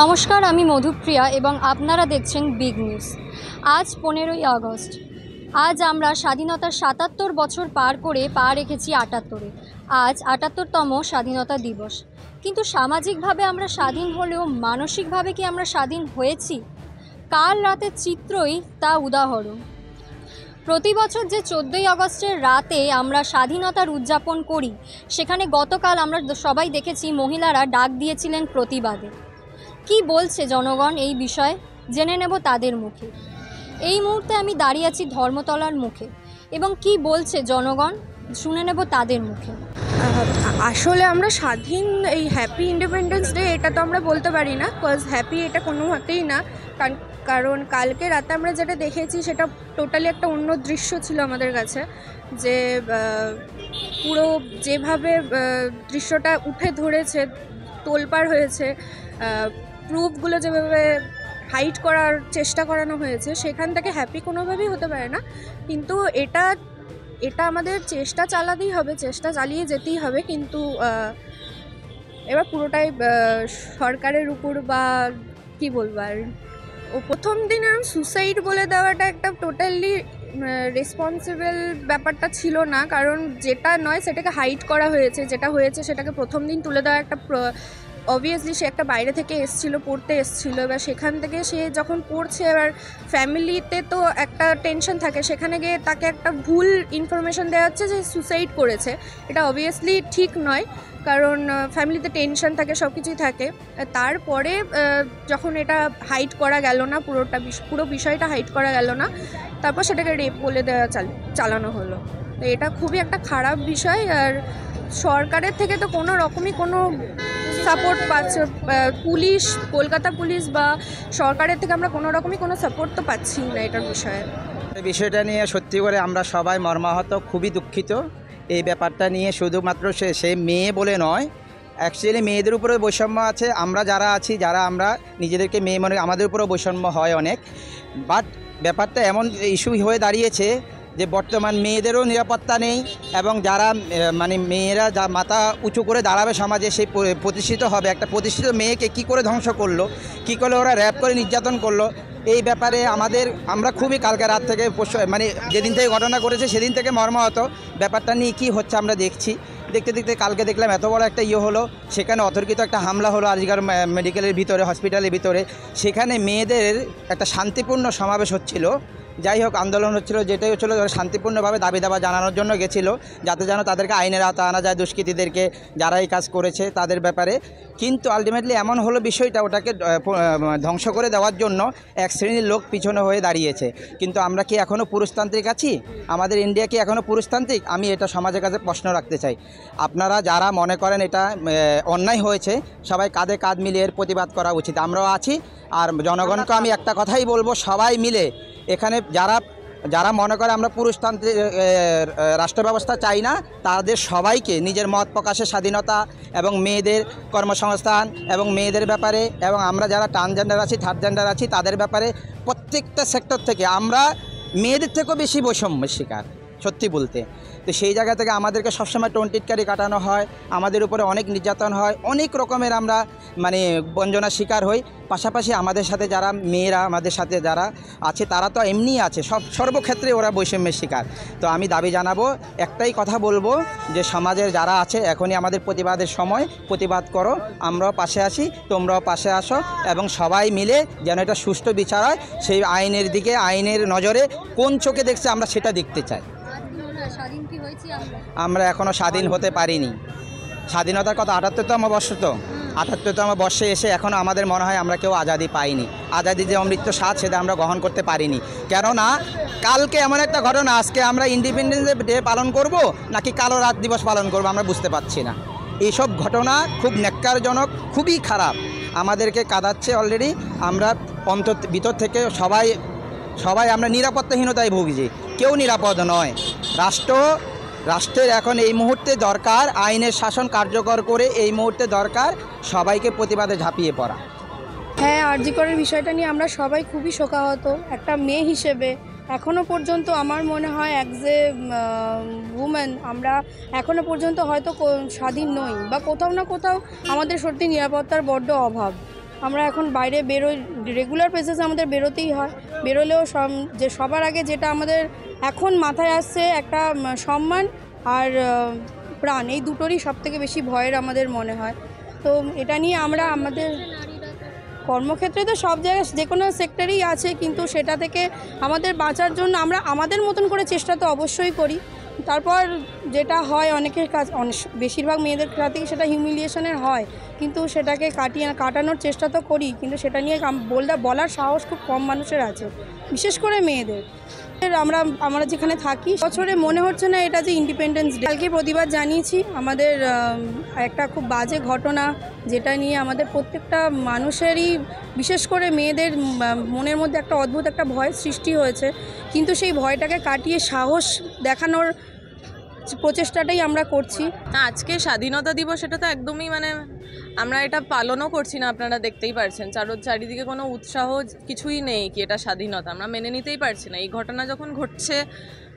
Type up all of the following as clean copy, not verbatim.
নমস্কার, আমি মধুপ্রিয়া এবং আপনারা দেখছেন বিগ নিউজ। আজ 15ই আগস্ট। আজ আমরা স্বাধীনতার ৭৭ বছর পার করে পা রেখেছি ৭৮-এ। আজ ৭৮তম স্বাধীনতা দিবস। কিন্তু সামাজিকভাবে আমরা স্বাধীন হলেও মানসিকভাবে কি আমরা স্বাধীন হয়েছি? কাল রাতের চিত্রই তা উদাহরণ। প্রতি বছর যে 14ই আগস্টের রাতে আমরা স্বাধীনতার উদযাপন করি, সেখানে গতকাল আমরা সবাই দেখেছি মহিলারা ডাক দিয়েছিলেন প্রতিবাদে। কি বলছে জনগণ এই বিষয়ে জেনে নেব তাদের মুখে। এই মুহূর্তে আমি দাঁড়িয়ে আছি ধর্মতলার মুখে এবং কি বলছে জনগণ শুনে নেব তাদের মুখে। আসলে আমরা স্বাধীন, এই হ্যাপি ইন্ডিপেন্ডেন্স ডে এটা তো আমরা বলতে পারি না, বিকজ হ্যাপি এটা কোনো মতেই না। কারণ কালকে রাতে আমরা যেটা দেখেছি সেটা টোটালি একটা অন্য দৃশ্য ছিল আমাদের কাছে। যে পুরো যেভাবে দৃশ্যটা উঠে ধরেছে, তোলপাড় হয়েছে, প্রুফগুলো যেভাবে হাইড করার চেষ্টা করানো হয়েছে, সেখান থেকে হ্যাপি কোনোভাবেই হতে পারে না। কিন্তু এটা আমাদের চেষ্টা চালাতেই হবে, চেষ্টা চালিয়ে যেতেই হবে। কিন্তু এবার পুরোটাই সরকারের উপর, বা কি বলবো। আর ও প্রথম দিন সুসাইড বলে দেওয়াটা একটা টোটালি রেসপন্সিবল ব্যাপারটা ছিল না। কারণ যেটা নয় সেটাকে হাইড করা হয়েছে, যেটা হয়েছে সেটাকে প্রথম দিন তুলে দেওয়া একটা অবভিয়াসলি সে একটা বাইরে থেকে এসেছিলো, পড়তে এসেছিলো। এবার সেখান থেকে সে যখন পড়ছে, এবার ফ্যামিলিতে তো একটা টেনশন থাকে, সেখানে গিয়ে তাকে একটা ভুল ইনফরমেশন দেওয়া হচ্ছে যে সুসাইড করেছে। এটা অবভিয়াসলি ঠিক নয়, কারণ ফ্যামিলিতে টেনশন থাকে, সব কিছুই থাকে। তারপরে যখন এটা হাইড করা গেল না, পুরো বিষয়টা হাইড করা গেল না, তারপর সেটাকে রেপ বলে দেওয়া চালানো হলো। তো এটা খুবই একটা খারাপ বিষয়। আর সরকারের থেকে তো কোনো রকমই কোনো সাপোর্ট পাচ্ছে, পুলিশ, কলকাতা পুলিশ বা সরকারের থেকে আমরা কোনো রকমই কোনো সাপোর্ট তো পাচ্ছি না এটার বিষয়ে। বিষয়টা নিয়ে সত্যি করে আমরা সবাই মর্মাহত, খুবই দুঃখিত। এই ব্যাপারটা নিয়ে শুধুমাত্র সে মেয়ে বলে নয়, অ্যাকচুয়ালি মেয়েদের উপরে বৈষম্য আছে। আমরা যারা আছি, যারা আমরা নিজেদেরকে মেয়ে মনে, আমাদের উপরেও বৈষম্য হয় অনেক। বাট ব্যাপারটা এমন ইস্যু হয়ে দাঁড়িয়েছে যে বর্তমান মেয়েদেরও নিরাপত্তা নেই, এবং যারা মেয়েরা যা মাথা উঁচু করে দাঁড়াবে সমাজে, সেই প্রতিষ্ঠিত হবে, একটা প্রতিষ্ঠিত মেয়েকে কি করে ধ্বংস করলো, কি করে ওরা র্যাপ করে নির্যাতন করলো, এই ব্যাপারে আমরা খুবই কালকে রাত থেকে যেদিন থেকে ঘটনা করেছে সেদিন থেকে মর্মাহত। ব্যাপারটা নিয়ে কী হচ্ছে আমরা দেখতে কালকে দেখলাম এত বড় একটা হলো, সেখানে অতর্কিত একটা হামলা হলো আজিকার মেডিকেলের ভিতরে, হসপিটালের ভিতরে। সেখানে মেয়েদের একটা শান্তিপূর্ণ সমাবেশ হচ্ছিল, যাই হোক আন্দোলন হচ্ছিল, যেটাই হচ্ছিলো শান্তিপূর্ণভাবে দাবি দাবা জানানোর জন্য গেছিলো, যাতে যেন তাদেরকে আইনের আওতা আনা যায়, দুষ্কৃতীদেরকে, যারা এই কাজ করেছে তাদের ব্যাপারে। কিন্তু আলটিমেটলি এমন হলো বিষয়টা, ওটাকে ধ্বংস করে দেওয়ার জন্য এক শ্রেণীর লোক পিছনে হয়ে দাঁড়িয়েছে। কিন্তু আমরা কি এখনও পুরুষতান্ত্রিক আছি? আমাদের ইন্ডিয়া কি এখনও পুরুষতান্ত্রিক? আমি এটা সমাজের কাছে প্রশ্ন রাখতে চাই। আপনারা যারা মনে করেন এটা অন্যায় হয়েছে, সবাই কাঁধে কাঁধ মিলিয়ে এর প্রতিবাদ করা উচিত। আমরাও আছি। আর জনগণকে আমি একটা কথাই বলবো, সবাই মিলে এখানে যারা মনে করে আমরা পুরুষতান্ত্রিক রাষ্ট্র ব্যবস্থা চাই না, তাদের সবাইকে নিজের মত প্রকাশের স্বাধীনতা এবং মেয়েদের কর্মসংস্থান এবং মেয়েদের ব্যাপারে, এবং আমরা যারা ট্রান্সজেন্ডার আছি, থার্ড জেন্ডার আছি, তাদের ব্যাপারে প্রত্যেকটা সেক্টর থেকে আমরা মেয়েদের থেকেও বেশি বৈষম্যের শিকার, সত্যি বলতে। তো সেই জায়গা থেকে আমাদেরকে সবসময় টোনটিটকারি কাটানো হয়, আমাদের উপরে অনেক নির্যাতন হয়, অনেক রকমের আমরা বঞ্চনার শিকার হই। পাশাপাশি আমাদের সাথে যারা মেয়েরা, আমাদের সাথে যারা আছে, তারা তো এমনিই আছে, সর্বক্ষেত্রে ওরা বৈষম্যের শিকার। তো আমি দাবি জানাবো, একটাই কথা বলবো যে সমাজের যারা আছে, এখনই আমাদের প্রতিবাদের সময়, প্রতিবাদ করো, আমরাও পাশে আছি, তোমরাও পাশে আসো, এবং সবাই মিলে যেন এটা সুষ্ঠু বিচার হয়, সেই আইনের দিকে, আইনের নজরে কোন চোখে দেখছে আমরা সেটা দেখতে চাই। আমরা এখনও স্বাধীন হতে পারিনি। স্বাধীনতার কথা ৭৮তম বর্ষ, তো ৭৮তম বর্ষে এসে এখনও আমাদের মনে হয় আমরা কেউ আজাদি পাইনি। আজাদি যে অমৃত স্বাদ, সেটা আমরা গ্রহণ করতে পারিনি। কেননা কালকে এমন একটা ঘটনা, আজকে আমরা ইন্ডিপেন্ডেন্স ডে পালন করব নাকি কালো রাত দিবস পালন করব, আমরা বুঝতে পারছি না। এইসব ঘটনা খুব ন্যাক্কারজনক, খুবই খারাপ, আমাদেরকে কাঁদাচ্ছে অলরেডি। আমরা ভিতর থেকে সবাই আমরা নিরাপত্তাহীনতায় ভুগছি, কেউ নিরাপদ নয়। রাষ্ট্রের এখন এই মুহূর্তে দরকার আইনের শাসন কার্যকর করে, এই মুহূর্তে দরকার সবাইকে প্রতিবাদে ঝাঁপিয়ে পড়া। হ্যাঁ, আরজি করের বিষয়টা নিয়ে আমরা সবাই খুবই শোকাহত। একটা মেয়ে হিসেবে এখনও পর্যন্ত আমার মনে হয় অ্যাজ এ উমেন আমরা এখনও পর্যন্ত হয়তো স্বাধীন নই, বা কোথাও না কোথাও আমাদের সত্যি নিরাপত্তার বড্ড অভাব। আমরা এখন বাইরে বেরোই, রেগুলার বেসিসে আমাদের বেরোতেই হয়। বেরোলেও সবার আগে যেটা আমাদের এখন মাথায় আসছে একটা সম্মান আর প্রাণ, এই দুটোরই সবথেকে বেশি ভয়ের আমাদের মনে হয়। তো এটা নিয়ে আমরা আমাদের কর্মক্ষেত্রে তো সব জায়গায় যে কোনো সেক্টরেই আছে, কিন্তু সেটা থেকে আমাদের বাঁচার জন্য আমরা আমাদের মতন করে চেষ্টা তো অবশ্যই করি। তারপর যেটা হয় অনেকের কাজ, বেশিরভাগ মেয়েদের সাথেই সেটা হিউমিলিয়েশনের হয়, কিন্তু সেটাকে কাটানোর চেষ্টা তো করি, কিন্তু সেটা নিয়ে বলার সাহস খুব কম মানুষের আছে, বিশেষ করে মেয়েদের। আমরা যেখানে থাকি বছরে মনে হচ্ছে না এটা যে ইন্ডিপেন্ডেন্স ডে। কালকে প্রতিবাদ জানিয়েছি আমাদের একটা খুব বাজে ঘটনা, যেটা নিয়ে আমাদের প্রত্যেকটা মানুষেরই, বিশেষ করে মেয়েদের মনের মধ্যে একটা অদ্ভুত একটা ভয় সৃষ্টি হয়েছে, কিন্তু সেই ভয়টাকে কাটিয়ে সাহস দেখানোর প্রচেষ্টাটাই আমরা করছি। আজকে স্বাধীনতা দিবস, এটা তো একদমই আমরা এটা পালনও করছি না, আপনারা দেখতেই পারছেন। চারিদিকে কোনো উৎসাহ কিছুই নেই কি এটা স্বাধীনতা, আমরা মেনে নিতেই পারছি না। এই ঘটনা যখন ঘটছে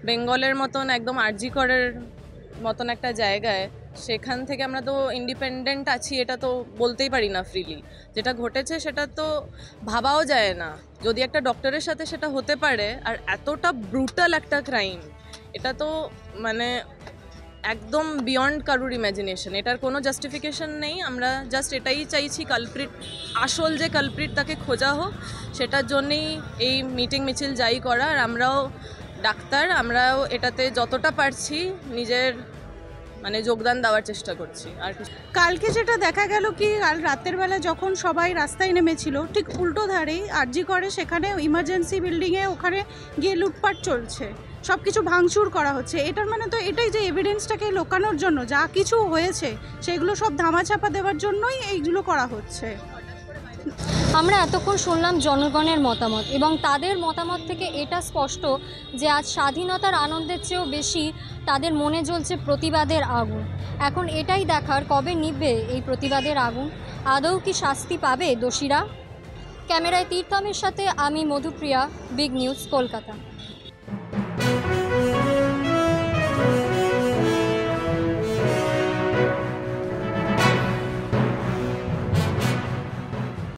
বেঙ্গলের মতন একদম আরজি করের মতন একটা জায়গায়, সেখান থেকে আমরা তো ইন্ডিপেন্ডেন্ট আছি এটা তো বলতেই পারি না ফ্রিলি। যেটা ঘটেছে সেটা তো ভাবাও যায় না, যদি একটা ডক্টরের সাথে সেটা হতে পারে, আর এতটা ব্রুটাল একটা ক্রাইম, এটা তো একদম বিয়ন্ড কারুর ইম্যাজিনেশন। এটার কোনো জাস্টিফিকেশন নেই। আমরা জাস্ট এটাই চাইছি, কালপ্রিট, আসল যে কালপ্রিট তাকে খোঁজা হোক। সেটার জন্যেই এই মিটিং মিছিল যাই করা। আর আমরাও ডাক্তার, আমরাও এটাতে যতটা পারছি নিজের যোগদান দেওয়ার চেষ্টা করছি। আর কালকে যেটা দেখা গেল কি, কাল রাতের বেলা যখন সবাই রাস্তায় নেমেছিল, ঠিক উল্টো ধারেই আরজি করে, সেখানে ইমার্জেন্সি বিল্ডিংয়ে ওখানে গিয়ে লুটপাট চলছে, সব কিছু ভাঙচুর করা হচ্ছে। এটার তো এটাই যে এভিডেন্সটাকে লোকানোর জন্য যা কিছু হয়েছে সেগুলো সব ধামাচাপা দেওয়ার জন্যই এইগুলো করা হচ্ছে। আমরা এতক্ষণ শুনলাম জনগণের মতামত, এবং তাদের মতামত থেকে এটা স্পষ্ট যে আজ স্বাধীনতার আনন্দের চেয়েও বেশি তাদের মনে জ্বলছে প্রতিবাদের আগুন। এখন এটাই দেখার কবে নিভবে এই প্রতিবাদের আগুন, আদৌ কি শাস্তি পাবে দোষীরা। ক্যামেরায় তীর্থমের সাথে আমি মধুপ্রিয়া, বিগ নিউজ, কলকাতা।